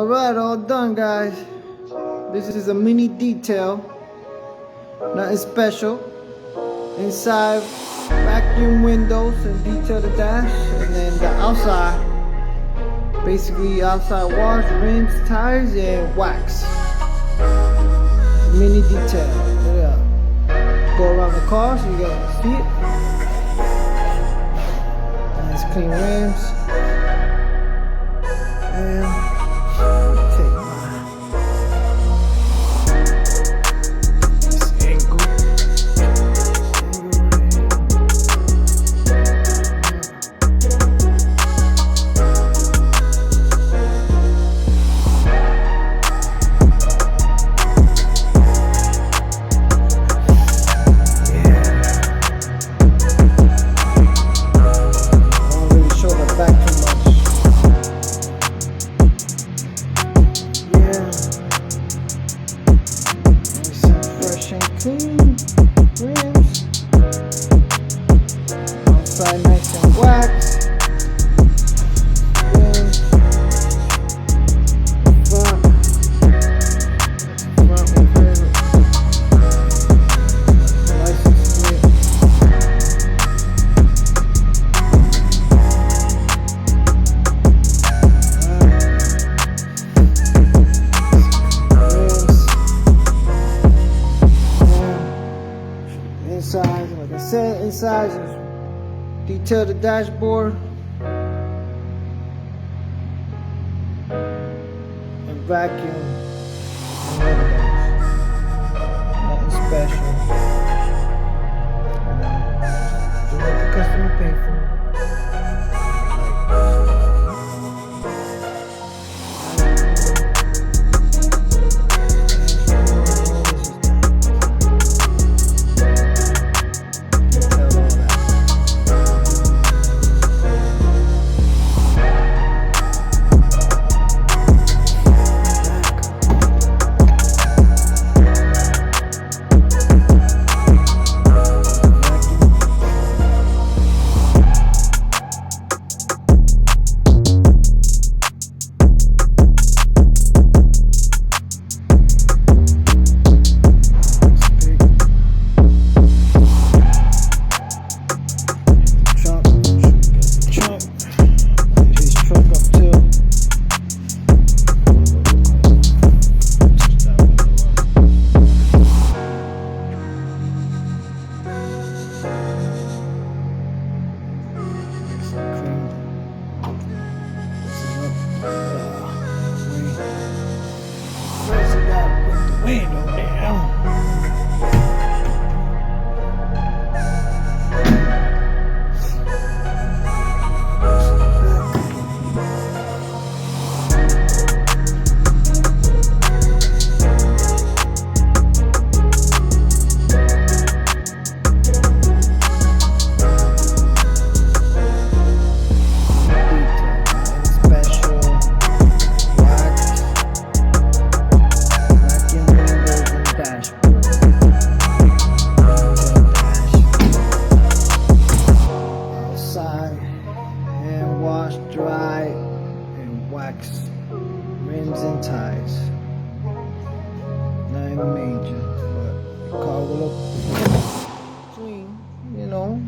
Alright, all done, guys. This is a mini detail. Nothing special. Inside, vacuum windows and detail the dash. And then the outside, basically outside wash, rims, tires, and wax. Mini detail. Yeah. Go around the car so you guys can see it. Nice clean rims. And take my angle. Clean rims, outside nice and waxed, rims, front with license plate, inside, like I said, inside is detail the dashboard and vacuum the windows. Nothing special. Do what the customer paid for. First, you gotta put the window down. Wash, dry, and wax rims and tires. Nothing major, but the car will look clean, you know.